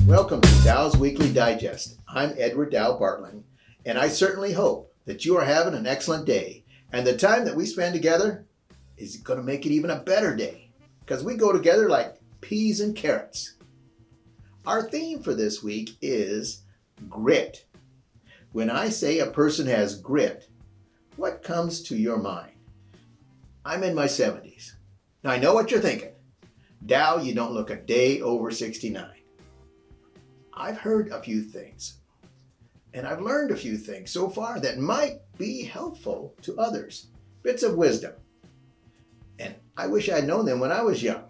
Welcome to Dow's Weekly Digest. I'm Edward Dow Bartling, and I certainly hope that you are having an excellent day, and the time that we spend together is going to make it even a better day, because we go together like peas and carrots. Our theme for this week is grit. When I say a person has grit, what comes to your mind? I'm in my 70s. Now I know what you're thinking. Dow, you don't look a day over 69. I've heard a few things, and I've learned a few things so far that might be helpful to others. Bits of wisdom. And I wish I'd known them when I was young.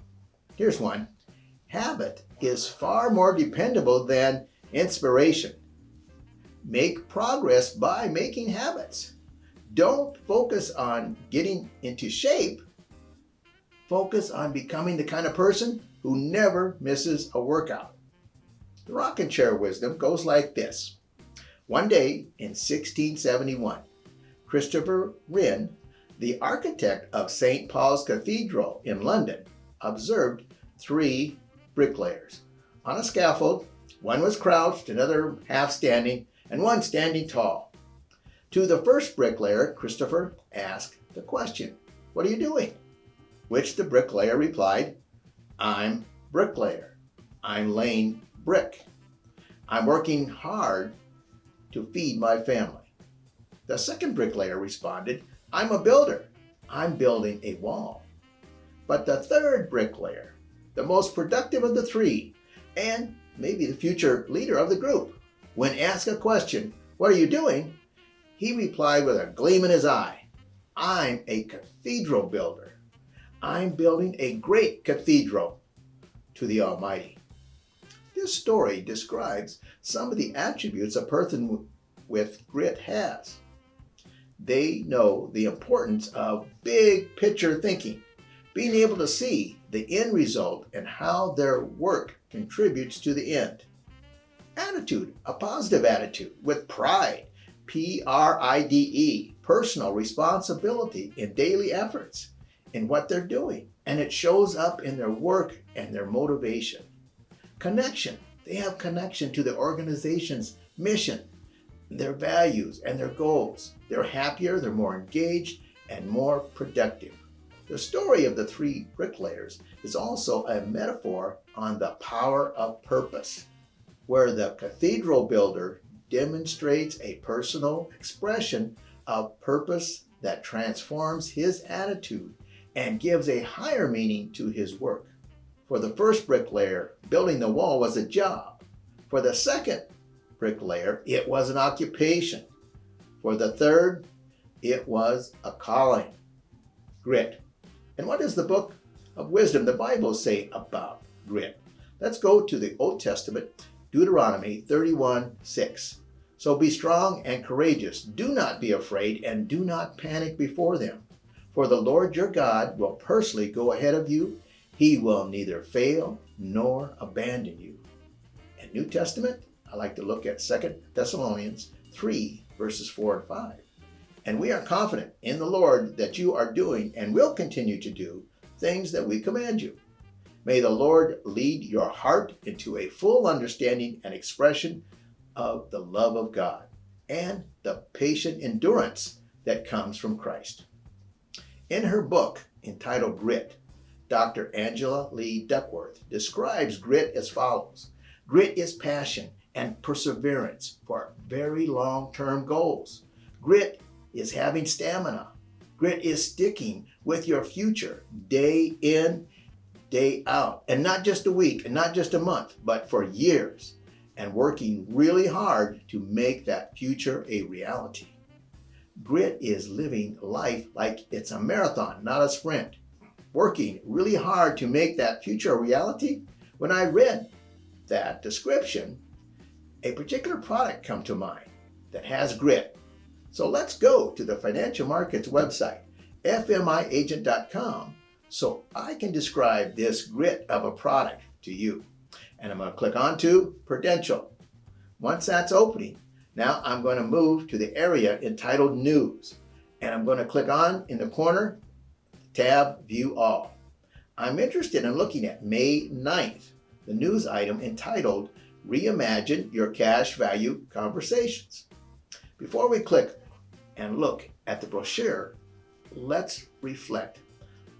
Here's one. Habit is far more dependable than inspiration. Make progress by making habits. Don't focus on getting into shape. Focus on becoming the kind of person who never misses a workout. The rocking chair wisdom goes like this. One day in 1671, Christopher Wren, the architect of St. Paul's Cathedral in London, observed 3 bricklayers on a scaffold. One was crouched, another half standing, and one standing tall. To the first bricklayer, Christopher asked the question, "What are you doing?" Which the bricklayer replied, "I'm bricklayer. I'm laying brick. I'm working hard to feed my family." The second bricklayer responded, "I'm a builder. I'm building a wall." But the third bricklayer, the most productive of the 3, and maybe the future leader of the group, when asked a question, "What are you doing?" he replied with a gleam in his eye, "I'm a cathedral builder. I'm building a great cathedral to the Almighty." This story describes some of the attributes a person with grit has. They know the importance of big picture thinking, being able to see the end result and how their work contributes to the end. Attitude, a positive attitude with pride, Pride, personal responsibility in daily efforts in what they're doing, and it shows up in their work and their motivation. Connection, they have connection to the organization's mission, their values, and their goals. They're happier, they're more engaged, and more productive. The story of the 3 bricklayers is also a metaphor on the power of purpose, where the cathedral builder demonstrates a personal expression of purpose that transforms his attitude and gives a higher meaning to his work. For the first bricklayer, building the wall was a job. For the second bricklayer, it was an occupation. For the third, it was a calling. Grit. And what does the book of wisdom, the Bible, say about grit? Let's go to the Old Testament, Deuteronomy 31:6. "So be strong and courageous. Do not be afraid and do not panic before them. For the Lord your God will personally go ahead of you. He will neither fail nor abandon you." In New Testament, I like to look at 2 Thessalonians 3, verses 4 and 5. "And we are confident in the Lord that you are doing and will continue to do things that we command you. May the Lord lead your heart into a full understanding and expression of the love of God and the patient endurance that comes from Christ." In her book entitled Grit, Dr. Angela Lee Duckworth describes grit as follows. Grit is passion and perseverance for very long-term goals. Grit is having stamina. Grit is sticking with your future day in, day out, and not just a week and not just a month, but for years, and working really hard to make that future a reality. Grit is living life like it's a marathon, not a sprint. Working really hard to make that future a reality. When I read that description, a particular product come to mind that has grit. So let's go to the financial markets website, fmiAgent.com, so I can describe this grit of a product to you. And I'm going to click on to Prudential. Once that's opening, now I'm going to move to the area entitled News. And I'm going to click on, in the corner, tab View All. I'm interested in looking at May 9th, the news item entitled Reimagine Your Cash Value Conversations. Before we click and look at the brochure, let's reflect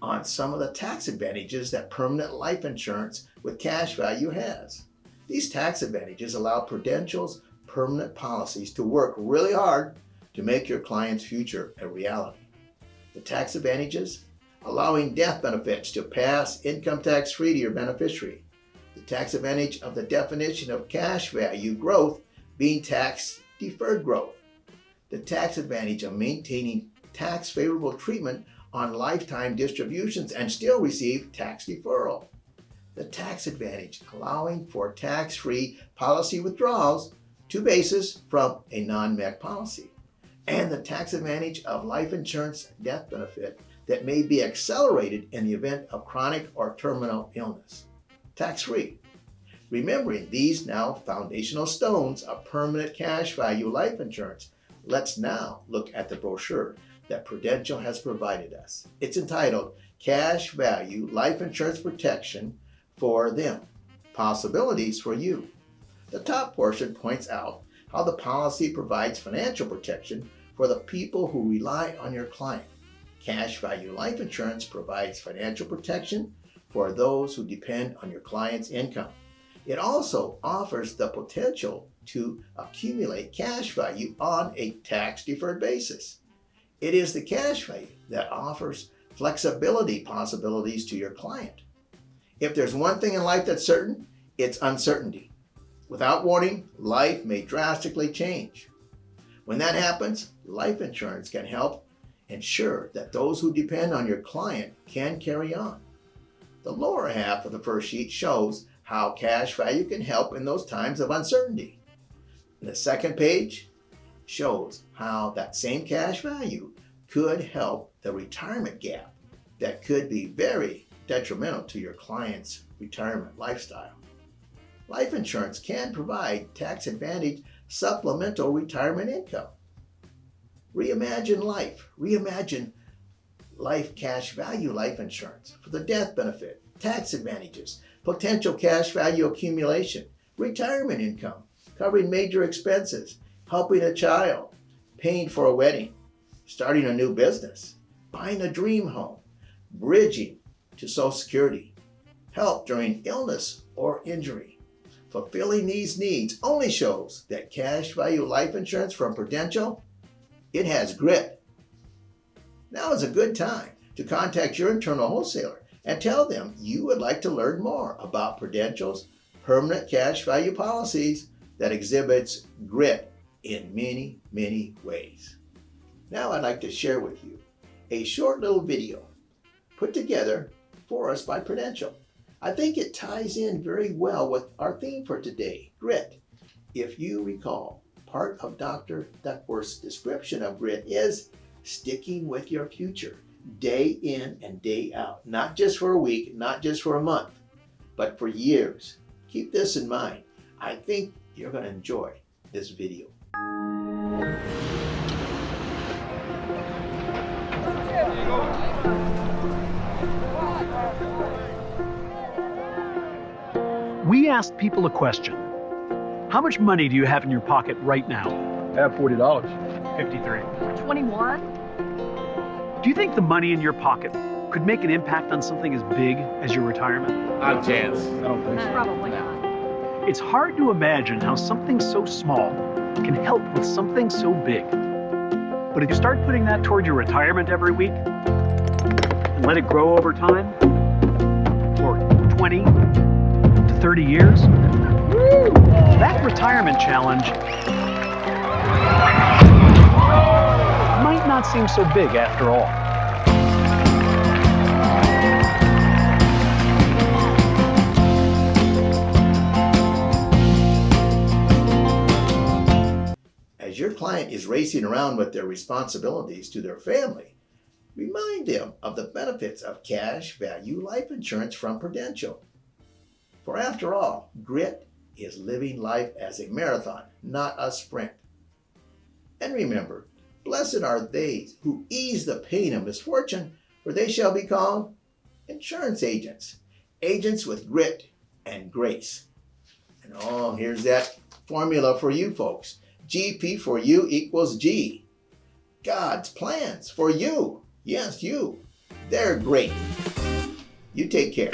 on some of the tax advantages that permanent life insurance with cash value has. These tax advantages allow Prudential's permanent policies to work really hard to make your client's future a reality. The tax advantages: allowing death benefits to pass income tax free to your beneficiary. The tax advantage of the definition of cash value growth being tax deferred growth. The tax advantage of maintaining tax favorable treatment on lifetime distributions and still receive tax deferral. The tax advantage allowing for tax-free policy withdrawals to basis from a non-MEC policy. And the tax advantage of life insurance death benefit that may be accelerated in the event of chronic or terminal illness. Tax-free. Remembering these now foundational stones of permanent cash value life insurance, let's now look at the brochure that Prudential has provided us. It's entitled Cash Value Life Insurance Protection for Them, Possibilities for You. The top portion points out how the policy provides financial protection for the people who rely on your client. Cash Value Life Insurance provides financial protection for those who depend on your client's income. It also offers the potential to accumulate cash value on a tax-deferred basis. It is the cash value that offers flexibility possibilities to your client. If there's one thing in life that's certain, it's uncertainty. Without warning, life may drastically change. When that happens, life insurance can help ensure that those who depend on your client can carry on. The lower half of the first sheet shows how cash value can help in those times of uncertainty. And the second page shows how that same cash value could help the retirement gap that could be very detrimental to your client's retirement lifestyle. Life insurance can provide tax advantage supplemental retirement income. Reimagine life. Reimagine life cash value life insurance for the death benefit, tax advantages, potential cash value accumulation, retirement income, covering major expenses, helping a child, paying for a wedding, starting a new business, buying a dream home, bridging to Social Security, help during illness or injury. Fulfilling these needs only shows that cash value life insurance from Prudential, it has grit. Now is a good time to contact your internal wholesaler and tell them you would like to learn more about Prudential's permanent cash value policies that exhibits grit in many, many ways. Now I'd like to share with you a short little video put together for us by Prudential. I think it ties in very well with our theme for today, grit. If you recall, part of Dr. Duckworth's description of grit is sticking with your future, day in and day out, not just for a week, not just for a month, but for years. Keep this in mind. I think you're going to enjoy this video. We asked people a question. How much money do you have in your pocket right now? I have $40. 53. 21? Do you think the money in your pocket could make an impact on something as big as your retirement? Odd chance. I don't think so. Probably not. It's hard to imagine how something so small can help with something so big. But if you start putting that toward your retirement every week and let it grow over time, for 20 to 30 years, that retirement challenge might not seem so big after all. As your client is racing around with their responsibilities to their family, remind them of the benefits of cash value life insurance from Prudential. For after all, grit is living life as a marathon, not a sprint. And remember, blessed are they who ease the pain of misfortune, for they shall be called insurance agents. Agents with grit and grace. And oh, here's that formula for you folks. GP4U equals G. God's plans for you. Yes, you. They're great. You take care.